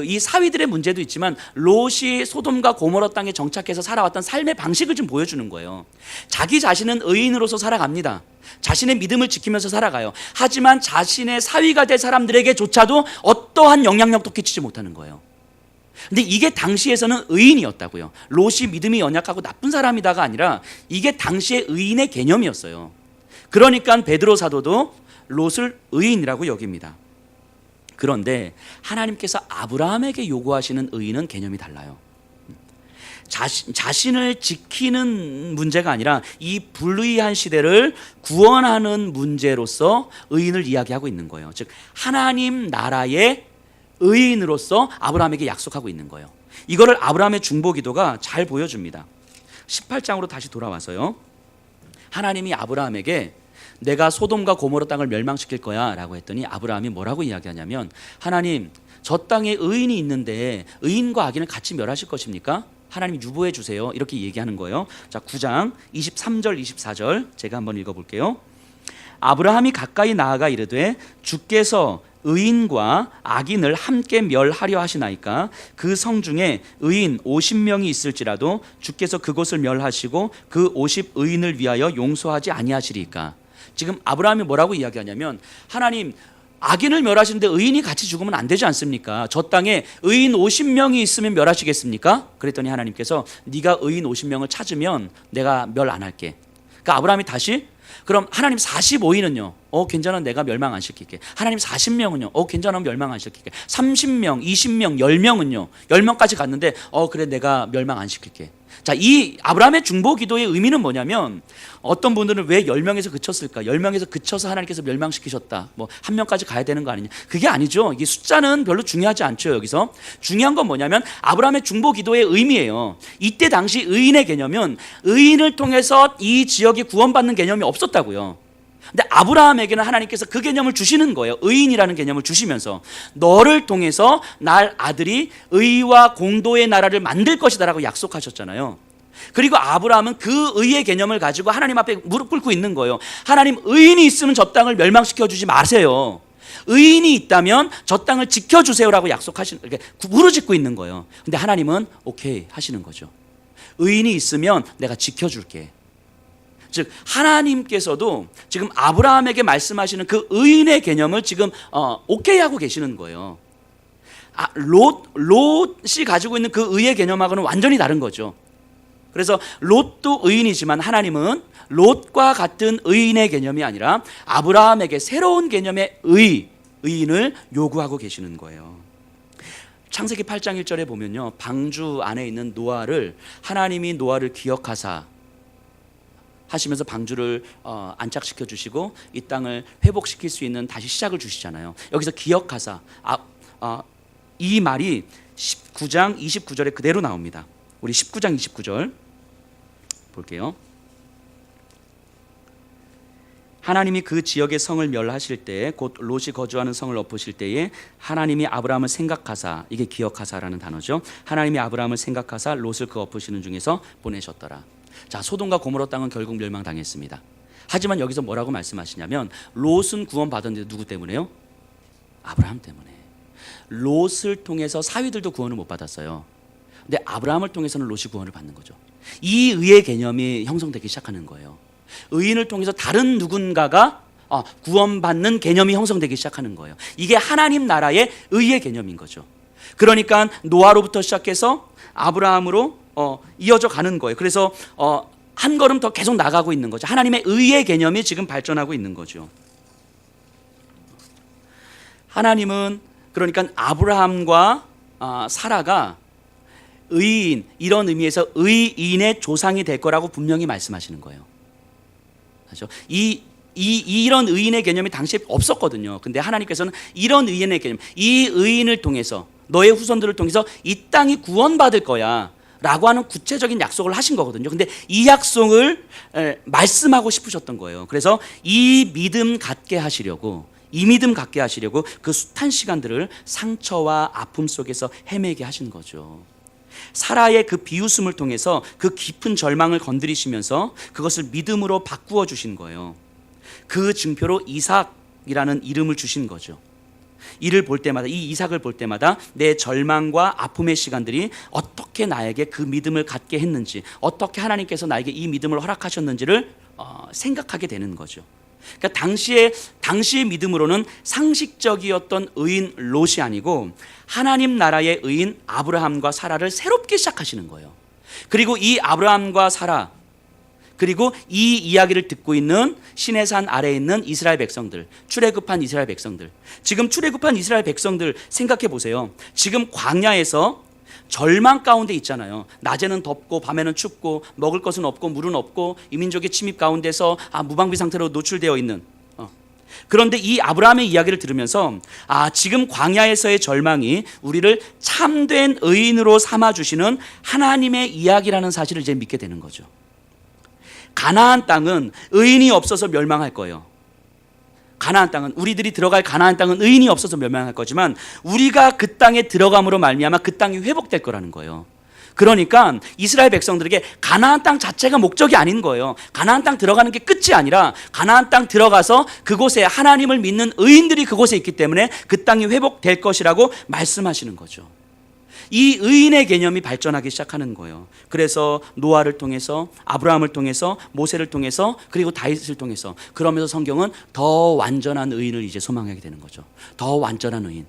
이 사위들의 문제도 있지만 롯이 소돔과 고모라 땅에 정착해서 살아왔던 삶의 방식을 좀 보여주는 거예요. 자기 자신은 의인으로서 살아갑니다. 자신의 믿음을 지키면서 살아가요. 하지만 자신의 사위가 될 사람들에게조차도 어떠한 영향력도 끼치지 못하는 거예요. 근데 이게 당시에서는 의인이었다고요. 롯이 믿음이 연약하고 나쁜 사람이다가 아니라 이게 당시의 의인의 개념이었어요. 그러니까 베드로 사도도 롯을 의인이라고 여깁니다. 그런데 하나님께서 아브라함에게 요구하시는 의인은 개념이 달라요. 자신을 지키는 문제가 아니라 이 불의한 시대를 구원하는 문제로서 의인을 이야기하고 있는 거예요. 즉 하나님 나라의 의인으로서 아브라함에게 약속하고 있는 거예요. 이거를 아브라함의 중보기도가 잘 보여줍니다. 18장으로 다시 돌아와서요, 하나님이 아브라함에게 내가 소돔과 고모라 땅을 멸망시킬 거야 라고 했더니 아브라함이 뭐라고 이야기하냐면, 하나님 저 땅에 의인이 있는데 의인과 악인을 같이 멸하실 것입니까? 하나님 유보해 주세요, 이렇게 얘기하는 거예요. 자, 9장 23절 24절 제가 한번 읽어볼게요. 아브라함이 가까이 나아가 이르되 주께서 의인과 악인을 함께 멸하려 하시나이까? 그 성 중에 의인 50명이 있을지라도 주께서 그곳을 멸하시고 그 50 의인을 위하여 용서하지 아니하시리까? 지금 아브라함이 뭐라고 이야기하냐면, 하나님 악인을 멸하시는데 의인이 같이 죽으면 안 되지 않습니까? 저 땅에 의인 50명이 있으면 멸하시겠습니까? 그랬더니 하나님께서 네가 의인 50명을 찾으면 내가 멸 안 할게. 그러니까 아브라함이 다시, 그럼 하나님 45인은요? 괜찮아, 내가 멸망 안 시킬게. 하나님 40명은요? 괜찮아, 멸망 안 시킬게. 30명, 20명, 10명은요? 10명까지 갔는데 그래, 내가 멸망 안 시킬게. 자, 이 아브라함의 중보 기도의 의미는 뭐냐면, 어떤 분들은 왜 10명에서 그쳤을까? 10명에서 그쳐서 하나님께서 멸망시키셨다. 뭐 한 명까지 가야 되는 거 아니냐? 그게 아니죠. 이게 숫자는 별로 중요하지 않죠. 여기서 중요한 건 뭐냐면 아브라함의 중보 기도의 의미예요. 이때 당시 의인의 개념은 의인을 통해서 이 지역이 구원받는 개념이 없었다고요. 근데 아브라함에게는 하나님께서 그 개념을 주시는 거예요. 의인이라는 개념을 주시면서 너를 통해서 날 아들이 의와 공도의 나라를 만들 것이다 라고 약속하셨잖아요. 그리고 아브라함은 그 의의 개념을 가지고 하나님 앞에 무릎 꿇고 있는 거예요. 하나님, 의인이 있으면 저 땅을 멸망시켜 주지 마세요. 의인이 있다면 저 땅을 지켜주세요 라고 약속하시는, 이렇게 부르짖고 있는 거예요. 근데 하나님은 오케이 하시는 거죠. 의인이 있으면 내가 지켜줄게. 즉 하나님께서도 지금 아브라함에게 말씀하시는 그 의인의 개념을 지금 오케이 하고 계시는 거예요. 롯이 가지고 있는 그 의의 개념하고는 완전히 다른 거죠. 그래서 롯도 의인이지만 하나님은 롯과 같은 의인의 개념이 아니라 아브라함에게 새로운 개념의 의인을 요구하고 계시는 거예요. 창세기 8장 1절에 보면요, 방주 안에 있는 노아를 하나님이 노아를 기억하사 하시면서 방주를 안착시켜 주시고 이 땅을 회복시킬 수 있는 다시 시작을 주시잖아요. 여기서 기억하사 이 말이 19장 29절에 그대로 나옵니다. 우리 19장 29절 볼게요. 하나님이 그 지역의 성을 멸하실 때, 곧 롯이 거주하는 성을 엎으실 때에 하나님이 아브라함을 생각하사, 이게 기억하사라는 단어죠. 하나님이 아브라함을 생각하사 롯을 그 엎으시는 중에서 보내셨더라. 자, 소돔과 고모라 땅은 결국 멸망당했습니다. 하지만 여기서 뭐라고 말씀하시냐면 롯은 구원받았는데 누구 때문에요? 아브라함 때문에. 롯을 통해서 사위들도 구원을 못 받았어요. 근데 아브라함을 통해서는 롯이 구원을 받는 거죠. 이 의의 개념이 형성되기 시작하는 거예요. 의인을 통해서 다른 누군가가 구원받는 개념이 형성되기 시작하는 거예요. 이게 하나님 나라의 의의 개념인 거죠. 그러니까 노아로부터 시작해서 아브라함으로 이어져 가는 거예요. 그래서 한 걸음 더 계속 나가고 있는 거죠. 하나님의 의의 개념이 지금 발전하고 있는 거죠. 하나님은 그러니까 아브라함과 사라가 의인, 이런 의미에서 의인의 조상이 될 거라고 분명히 말씀하시는 거예요. 그렇죠? 이런 의인의 개념이 당시에 없었거든요. 근데 하나님께서는 이런 의인의 개념, 이 의인을 통해서 너의 후손들을 통해서 이 땅이 구원받을 거야 라고 하는 구체적인 약속을 하신 거거든요. 근데 이 약속을 말씀하고 싶으셨던 거예요. 그래서 이 믿음 갖게 하시려고 그 숱한 시간들을 상처와 아픔 속에서 헤매게 하신 거죠. 사라의 그 비웃음을 통해서 그 깊은 절망을 건드리시면서 그것을 믿음으로 바꾸어 주신 거예요. 그 증표로 이삭이라는 이름을 주신 거죠. 이를 볼 때마다, 이 이삭을 볼 때마다 내 절망과 아픔의 시간들이 어떻게 나에게 그 믿음을 갖게 했는지, 어떻게 하나님께서 나에게 이 믿음을 허락하셨는지를 생각하게 되는 거죠. 그러니까 당시의 믿음으로는 상식적이었던 의인 롯이 아니고 하나님 나라의 의인 아브라함과 사라를 새롭게 시작하시는 거예요. 그리고 이 아브라함과 사라, 그리고 이 이야기를 듣고 있는 시내산 아래에 있는 이스라엘 백성들, 출애굽한 이스라엘 백성들, 지금 출애굽한 이스라엘 백성들 생각해 보세요. 지금 광야에서 절망 가운데 있잖아요. 낮에는 덥고 밤에는 춥고 먹을 것은 없고 물은 없고 이민족의 침입 가운데서 무방비 상태로 노출되어 있는. 그런데 이 아브라함의 이야기를 들으면서 지금 광야에서의 절망이 우리를 참된 의인으로 삼아주시는 하나님의 이야기라는 사실을 이제 믿게 되는 거죠. 가나안 땅은 의인이 없어서 멸망할 거예요. 가나안 땅은, 우리들이 들어갈 가나안 땅은 의인이 없어서 멸망할 거지만 우리가 그 땅에 들어감으로 말미암아 그 땅이 회복될 거라는 거예요. 그러니까 이스라엘 백성들에게 가나안 땅 자체가 목적이 아닌 거예요. 가나안 땅 들어가는 게 끝이 아니라 가나안 땅 들어가서 그곳에 하나님을 믿는 의인들이 그곳에 있기 때문에 그 땅이 회복될 것이라고 말씀하시는 거죠. 이 의인의 개념이 발전하기 시작하는 거예요. 그래서 노아를 통해서, 아브라함을 통해서, 모세를 통해서, 그리고 다윗을 통해서, 그러면서 성경은 더 완전한 의인을 이제 소망하게 되는 거죠. 더 완전한 의인.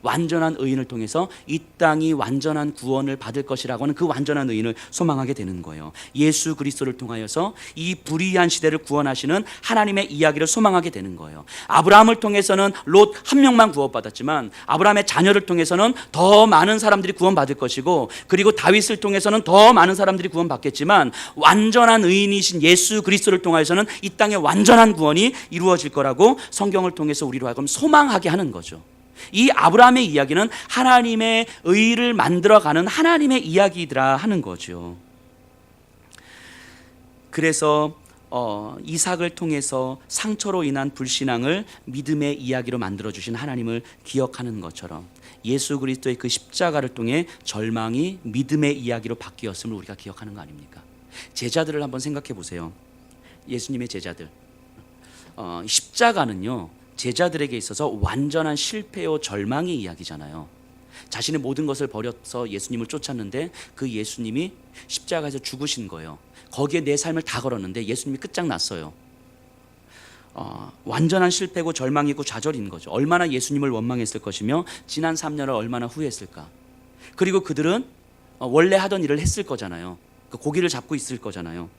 완전한 의인을 통해서 이 땅이 완전한 구원을 받을 것이라고 하는 그 완전한 의인을 소망하게 되는 거예요. 예수 그리스도를 통하여서 이 불의한 시대를 구원하시는 하나님의 이야기를 소망하게 되는 거예요. 아브라함을 통해서는 롯 한 명만 구원받았지만 아브라함의 자녀를 통해서는 더 많은 사람들이 구원받을 것이고, 그리고 다윗을 통해서는 더 많은 사람들이 구원받겠지만 완전한 의인이신 예수 그리스도를 통하여서는 이 땅에 완전한 구원이 이루어질 거라고 성경을 통해서 우리로 하여금 소망하게 하는 거죠. 이 아브라함의 이야기는 하나님의 의를 만들어가는 하나님의 이야기더라 하는 거죠. 그래서 이삭을 통해서 상처로 인한 불신앙을 믿음의 이야기로 만들어주신 하나님을 기억하는 것처럼 예수 그리스도의 그 십자가를 통해 절망이 믿음의 이야기로 바뀌었음을 우리가 기억하는 거 아닙니까? 제자들을 한번 생각해 보세요. 예수님의 제자들. 십자가는요, 제자들에게 있어서 완전한 실패요 절망의 이야기잖아요. 자신의 모든 것을 버려서 예수님을 쫓았는데 그 예수님이 십자가에서 죽으신 거예요. 거기에 내 삶을 다 걸었는데 예수님이 끝장났어요. 완전한 실패고 절망이고 좌절인 거죠. 얼마나 예수님을 원망했을 것이며 지난 3년을 얼마나 후회했을까. 그리고 그들은 원래 하던 일을 했을 거잖아요. 그 고기를 잡고 있을 거잖아요.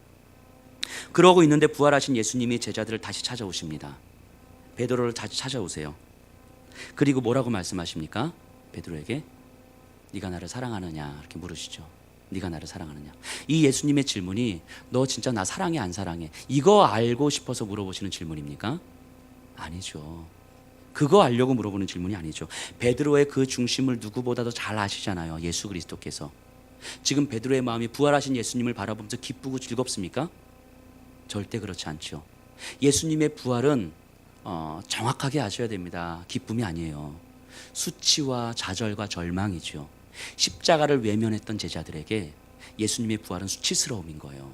그러고 있는데 부활하신 예수님이 제자들을 다시 찾아오십니다. 베드로를 다시 찾아오세요. 그리고 뭐라고 말씀하십니까? 베드로에게 네가 나를 사랑하느냐 이렇게 물으시죠. 네가 나를 사랑하느냐. 이 예수님의 질문이 너 진짜 나 사랑해 안 사랑해? 이거 알고 싶어서 물어보시는 질문입니까? 아니죠. 그거 알려고 물어보는 질문이 아니죠. 베드로의 그 중심을 누구보다도 잘 아시잖아요. 예수 그리스도께서. 지금 베드로의 마음이 부활하신 예수님을 바라보면서 기쁘고 즐겁습니까? 절대 그렇지 않죠. 예수님의 부활은 정확하게 아셔야 됩니다. 기쁨이 아니에요. 수치와 좌절과 절망이죠. 십자가를 외면했던 제자들에게 예수님의 부활은 수치스러움인 거예요.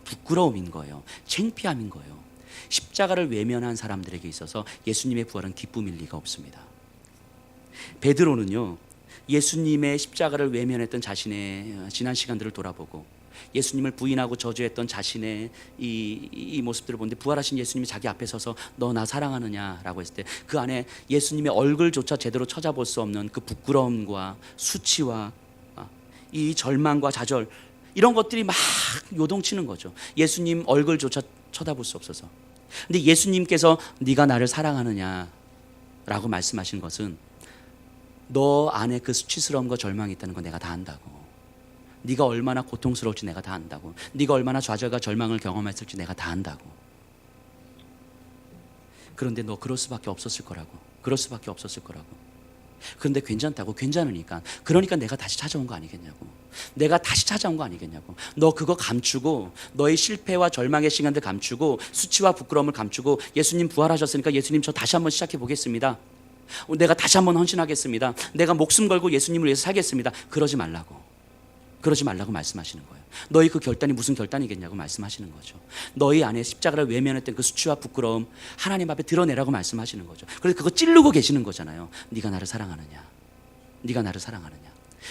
부끄러움인 거예요. 창피함인 거예요. 십자가를 외면한 사람들에게 있어서 예수님의 부활은 기쁨일 리가 없습니다. 베드로는요, 예수님의 십자가를 외면했던 자신의 지난 시간들을 돌아보고 예수님을 부인하고 저주했던 자신의 이 모습들을 보는데, 부활하신 예수님이 자기 앞에 서서 너 나 사랑하느냐라고 했을 때 그 안에 예수님의 얼굴조차 제대로 찾아볼 수 없는 그 부끄러움과 수치와 이 절망과 좌절, 이런 것들이 막 요동치는 거죠. 예수님 얼굴조차 쳐다볼 수 없어서. 근데 예수님께서 네가 나를 사랑하느냐라고 말씀하신 것은 너 안에 그 수치스러움과 절망이 있다는 거 내가 다 안다고. 네가 얼마나 고통스러울지 내가 다 안다고. 네가 얼마나 좌절과 절망을 경험했을지 내가 다 안다고. 그런데 너 그럴 수밖에 없었을 거라고. 그럴 수밖에 없었을 거라고. 그런데 괜찮다고. 괜찮으니까. 그러니까 내가 다시 찾아온 거 아니겠냐고. 내가 다시 찾아온 거 아니겠냐고. 너 그거 감추고, 너의 실패와 절망의 시간들 감추고, 수치와 부끄러움을 감추고, 예수님 부활하셨으니까 예수님 저 다시 한번 시작해 보겠습니다. 내가 다시 한번 헌신하겠습니다. 내가 목숨 걸고 예수님을 위해서 살겠습니다. 그러지 말라고. 그러지 말라고 말씀하시는 거예요. 너희 그 결단이 무슨 결단이겠냐고 말씀하시는 거죠. 너희 안에 십자가를 외면했던 그 수치와 부끄러움 하나님 앞에 드러내라고 말씀하시는 거죠. 그래서 그거 찌르고 계시는 거잖아요. 네가 나를 사랑하느냐. 네가 나를 사랑하느냐.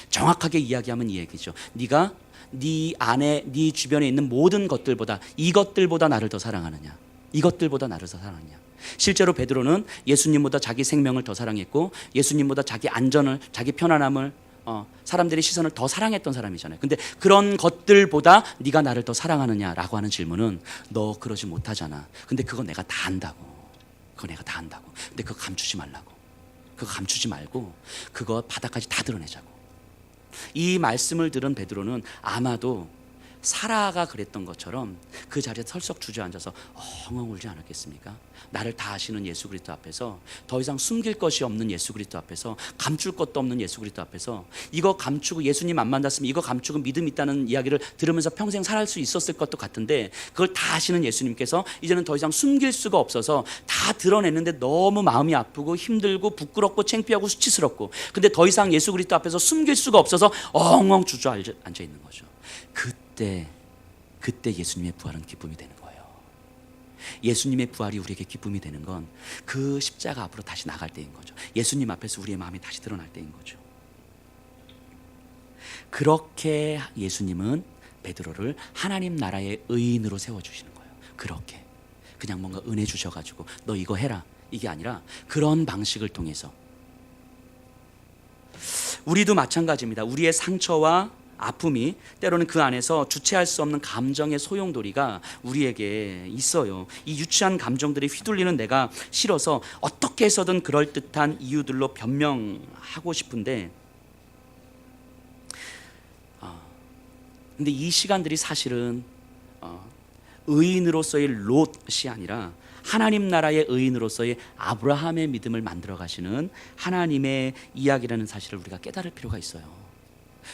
정확하게 이야기하면 이 얘기죠. 네가 네 안에, 네 주변에 있는 모든 것들보다, 이것들보다 나를 더 사랑하느냐. 이것들보다 나를 더 사랑하느냐. 실제로 베드로는 예수님보다 자기 생명을 더 사랑했고, 예수님보다 자기 안전을, 자기 편안함을, 사람들의 시선을 더 사랑했던 사람이잖아요. 근데 그런 것들보다 네가 나를 더 사랑하느냐라고 하는 질문은 너 그러지 못하잖아. 근데 그거 내가 다 안다고. 그거 내가 다 안다고. 근데 그거 감추지 말라고. 그거 감추지 말고 그거 바닥까지 다 드러내자고. 이 말씀을 들은 베드로는 아마도 사라가 그랬던 것처럼 그 자리에 털썩 주저앉아서 엉엉 울지 않았겠습니까? 나를 다 아시는 예수 그리스도 앞에서, 더 이상 숨길 것이 없는 예수 그리스도 앞에서, 감출 것도 없는 예수 그리스도 앞에서, 이거 감추고 예수님 안 만났으면 이거 감추고 믿음 있다는 이야기를 들으면서 평생 살아갈 수 있었을 것도 같은데, 그걸 다 아시는 예수님께서 이제는 더 이상 숨길 수가 없어서 다 드러냈는데 너무 마음이 아프고 힘들고 부끄럽고 창피하고 수치스럽고, 근데 더 이상 예수 그리스도 앞에서 숨길 수가 없어서 엉엉 주저앉아 있는 거죠. 그때 예수님의 부활은 기쁨이 되는 거예요. 예수님의 부활이 우리에게 기쁨이 되는 건 그 십자가 앞으로 다시 나갈 때인 거죠. 예수님 앞에서 우리의 마음이 다시 드러날 때인 거죠. 그렇게 예수님은 베드로를 하나님 나라의 의인으로 세워주시는 거예요. 그렇게 그냥 뭔가 은혜 주셔가지고 너 이거 해라, 이게 아니라 그런 방식을 통해서. 우리도 마찬가지입니다. 우리의 상처와 아픔이 때로는 그 안에서 주체할 수 없는 감정의 소용돌이가 우리에게 있어요. 이 유치한 감정들이 휘둘리는 내가 싫어서 어떻게 해서든 그럴듯한 이유들로 변명하고 싶은데, 근데 이 시간들이 사실은 의인으로서의 롯이 아니라 하나님 나라의 의인으로서의 아브라함의 믿음을 만들어 가시는 하나님의 이야기라는 사실을 우리가 깨달을 필요가 있어요.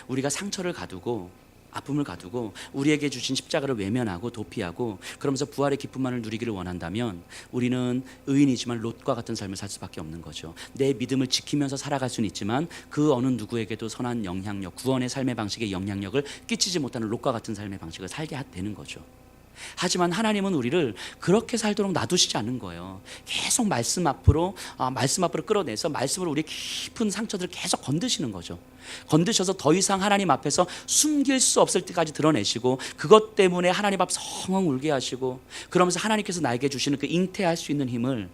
우리가 상처를 가두고 아픔을 가두고 우리에게 주신 십자가를 외면하고 도피하고 그러면서 부활의 기쁨만을 누리기를 원한다면 우리는 의인이지만 롯과 같은 삶을 살 수밖에 없는 거죠. 내 믿음을 지키면서 살아갈 수는 있지만 그 어느 누구에게도 선한 영향력, 구원의 삶의 방식의 영향력을 끼치지 못하는 롯과 같은 삶의 방식을 살게 되는 거죠. 하지만 하나님은 우리를 그렇게 살도록 놔두시지 않는 거예요. 계속 말씀 앞으로 끌어내서 말씀으로 우리의 깊은 상처들을 계속 건드시는 거죠. 건드셔서 더 이상 하나님 앞에서 숨길 수 없을 때까지 드러내시고, 그것 때문에 하나님 앞에서 엉엉 울게 하시고, 그러면서 하나님께서 나에게 주시는 그 잉태할 수 있는 힘을,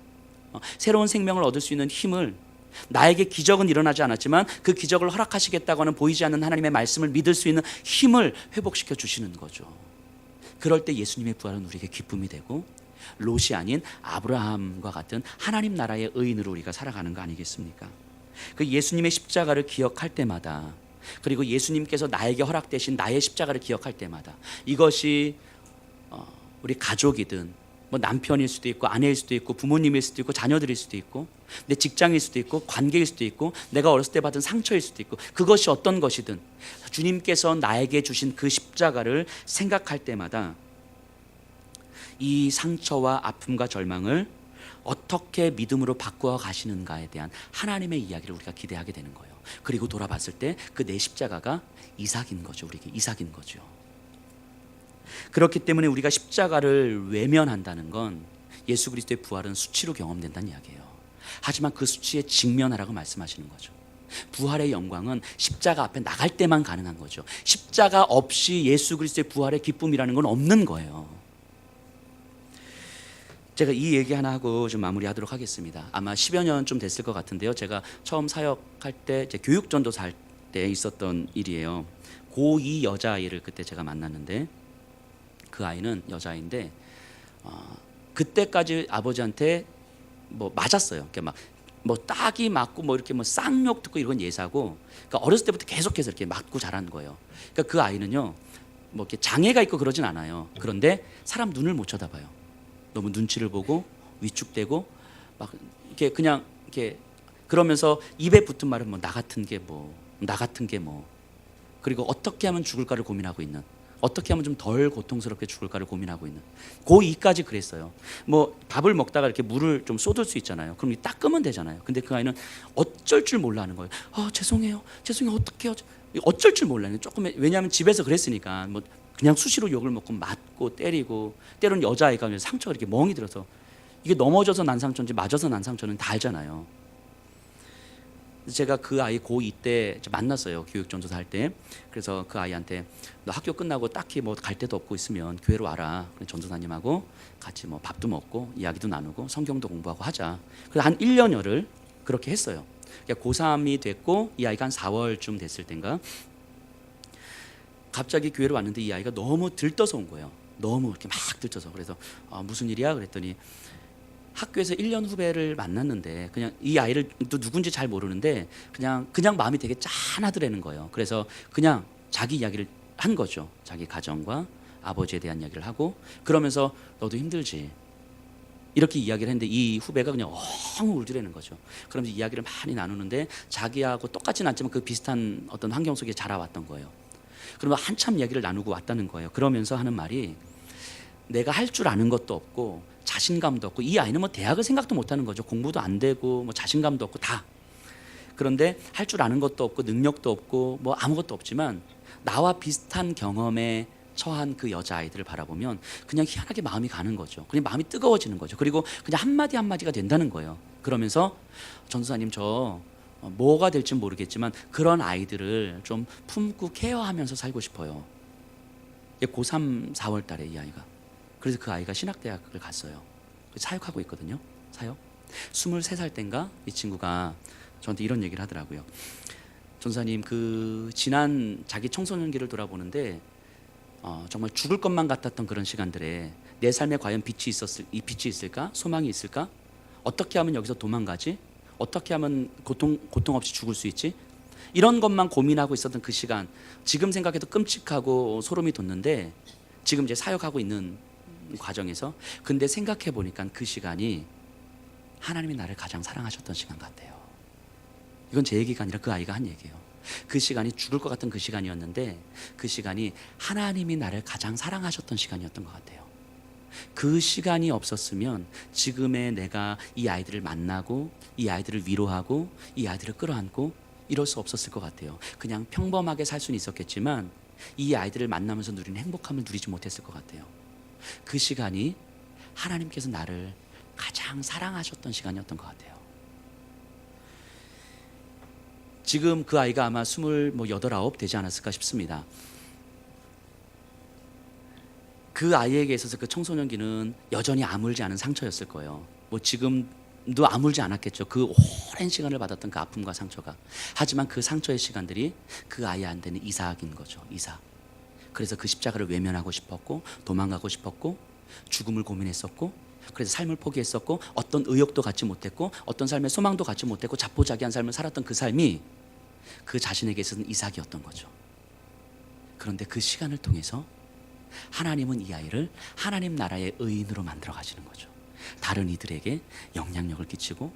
새로운 생명을 얻을 수 있는 힘을, 나에게 기적은 일어나지 않았지만 그 기적을 허락하시겠다고 하는 보이지 않는 하나님의 말씀을 믿을 수 있는 힘을 회복시켜 주시는 거죠. 그럴 때 예수님의 부활은 우리에게 기쁨이 되고 롯이 아닌 아브라함과 같은 하나님 나라의 의인으로 우리가 살아가는 거 아니겠습니까? 그 예수님의 십자가를 기억할 때마다 그리고 예수님께서 나에게 허락되신 나의 십자가를 기억할 때마다, 이것이 우리 가족이든 뭐 남편일 수도 있고 아내일 수도 있고 부모님일 수도 있고 자녀들일 수도 있고 내 직장일 수도 있고 관계일 수도 있고 내가 어렸을 때 받은 상처일 수도 있고, 그것이 어떤 것이든 주님께서 나에게 주신 그 십자가를 생각할 때마다 이 상처와 아픔과 절망을 어떻게 믿음으로 바꾸어 가시는가에 대한 하나님의 이야기를 우리가 기대하게 되는 거예요. 그리고 돌아봤을 때 그 내 십자가가 이삭인 거죠. 우리에게 이삭인 거죠. 그렇기 때문에 우리가 십자가를 외면한다는 건 예수 그리스도의 부활은 수치로 경험된다는 이야기예요. 하지만 그 수치에 직면하라고 말씀하시는 거죠. 부활의 영광은 십자가 앞에 나갈 때만 가능한 거죠. 십자가 없이 예수 그리스도의 부활의 기쁨이라는 건 없는 거예요. 제가 이 얘기 하나 하고 좀 마무리하도록 하겠습니다. 아마 10여 년쯤 됐을 것 같은데요. 제가 처음 사역할 때 이제 교육전도사 할 때 있었던 일이에요. 고2 여자아이를 그때 제가 만났는데, 그 아이는 여자아이인데 그때까지 아버지한테 뭐 맞았어요. 이렇게 막 뭐 딱이 맞고 뭐 이렇게 뭐 쌍욕 듣고 이런 예사고, 그러니까 어렸을 때부터 계속해서 이렇게 맞고 자란 거예요. 그러니까 그 아이는요, 뭐 이렇게 장애가 있고 그러진 않아요. 그런데 사람 눈을 못 쳐다봐요. 너무 눈치를 보고 위축되고 막 이렇게 그냥 이렇게 그러면서 입에 붙은 말은 뭐 나 같은 게 뭐, 나 같은 게 뭐, 그리고 어떻게 하면 죽을까를 고민하고 있는, 어떻게 하면 좀 덜 고통스럽게 죽을까를 고민하고 있는, 고2까지 그랬어요. 뭐 밥을 먹다가 이렇게 물을 좀 쏟을 수 있잖아요. 그럼 닦으면 되잖아요. 근데 그 아이는 어쩔 줄 몰라 하는 거예요. 죄송해요, 어떡해요, 어쩔 줄 몰라요. 조금, 왜냐하면 집에서 그랬으니까. 뭐 그냥 수시로 욕을 먹고 맞고 때리고, 때로는 여자아이가 상처가 이렇게 멍이 들어서, 이게 넘어져서 난 상처인지 맞아서 난 상처는 다 알잖아요. 제가 그 아이 고2 때 만났어요. 교육전도사 할 때. 그래서 그 아이한테 너 학교 끝나고 딱히 뭐 갈 데도 없고 있으면 교회로 와라. 전도사님하고 같이 뭐 밥도 먹고 이야기도 나누고 성경도 공부하고 하자. 그래서 한 1년여를 그렇게 했어요. 그러니까 고3이 됐고 이 아이가 한 4월쯤 됐을 땐가 갑자기 교회로 왔는데 이 아이가 너무 들떠서 온 거예요. 너무 이렇게 막 들떠서. 그래서 무슨 일이야? 그랬더니 학교에서 1년 후배를 만났는데, 그냥 이 아이를 또 누군지 잘 모르는데 그냥 마음이 되게 짠하더라는 거예요. 그래서 그냥 자기 이야기를 한 거죠. 자기 가정과 아버지에 대한 이야기를 하고, 그러면서 너도 힘들지 이렇게 이야기를 했는데 이 후배가 그냥 엉 울더라는 거죠. 그러면서 이야기를 많이 나누는데 자기하고 똑같지는 않지만 그 비슷한 어떤 환경 속에 자라왔던 거예요. 그러면 한참 이야기를 나누고 왔다는 거예요. 그러면서 하는 말이, 내가 할 줄 아는 것도 없고 자신감도 없고, 이 아이는 뭐 대학을 생각도 못하는 거죠. 공부도 안 되고 뭐 자신감도 없고 다. 그런데 할 줄 아는 것도 없고 능력도 없고 뭐 아무것도 없지만 나와 비슷한 경험에 처한 그 여자아이들을 바라보면 그냥 희한하게 마음이 가는 거죠. 그냥 마음이 뜨거워지는 거죠. 그리고 그냥 한마디 한마디가 된다는 거예요. 그러면서 전도사님, 저 뭐가 될지 모르겠지만 그런 아이들을 좀 품고 케어하면서 살고 싶어요. 고3 4월 달에 이 아이가. 그래서 그 아이가 신학대학을 갔어요. 사역하고 있거든요. 사역. 23살 땐가 이 친구가 저한테 이런 얘기를 하더라고요. 전사님, 그 지난 자기 청소년기를 돌아보는데 정말 죽을 것만 같았던 그런 시간들에 내 삶에 과연 빛이 있을까? 소망이 있을까? 어떻게 하면 여기서 도망가지? 어떻게 하면 고통 없이 죽을 수 있지? 이런 것만 고민하고 있었던 그 시간, 지금 생각해도 끔찍하고 소름이 돋는데, 지금 이제 사역하고 있는 과정에서, 근데 생각해 보니까 그 시간이 하나님이 나를 가장 사랑하셨던 시간 같아요. 이건 제 얘기가 아니라 그 아이가 한 얘기예요. 그 시간이 죽을 것 같은 그 시간이었는데 그 시간이 하나님이 나를 가장 사랑하셨던 시간이었던 것 같아요. 그 시간이 없었으면 지금의 내가 이 아이들을 만나고 이 아이들을 위로하고 이 아이들을 끌어안고 이럴 수 없었을 것 같아요. 그냥 평범하게 살 수는 있었겠지만 이 아이들을 만나면서 누리는 행복함을 누리지 못했을 것 같아요. 그 시간이 하나님께서 나를 가장 사랑하셨던 시간이었던 것 같아요. 지금 그 아이가 아마 28, 9 되지 않았을까 싶습니다. 그 아이에게 있어서 그 청소년기는 여전히 아물지 않은 상처였을 거예요. 뭐 지금도 아물지 않았겠죠. 그 오랜 시간을 받았던 그 아픔과 상처가. 하지만 그 상처의 시간들이 그 아이한테는 이삭인 거죠. 이삭. 그래서 그 십자가를 외면하고 싶었고 도망가고 싶었고 죽음을 고민했었고, 그래서 삶을 포기했었고 어떤 의욕도 갖지 못했고 어떤 삶의 소망도 갖지 못했고 자포자기한 삶을 살았던 그 삶이 그 자신에게서는 이삭이었던 거죠. 그런데 그 시간을 통해서 하나님은 이 아이를 하나님 나라의 의인으로 만들어 가시는 거죠. 다른 이들에게 영향력을 끼치고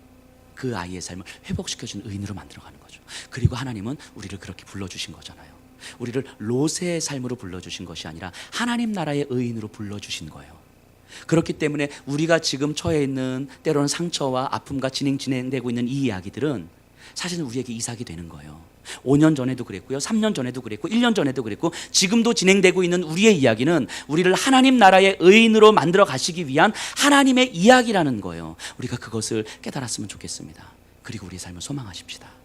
그 아이의 삶을 회복시켜준 의인으로 만들어 가는 거죠. 그리고 하나님은 우리를 그렇게 불러주신 거잖아요. 우리를 롯의 삶으로 불러주신 것이 아니라 하나님 나라의 의인으로 불러주신 거예요. 그렇기 때문에 우리가 지금 처해 있는 때로는 상처와 아픔과 진행되고 있는 이 이야기들은 사실은 우리에게 이삭이 되는 거예요. 5년 전에도 그랬고요, 3년 전에도 그랬고, 1년 전에도 그랬고, 지금도 진행되고 있는 우리의 이야기는 우리를 하나님 나라의 의인으로 만들어 가시기 위한 하나님의 이야기라는 거예요. 우리가 그것을 깨달았으면 좋겠습니다. 그리고 우리의 삶을 소망하십시다.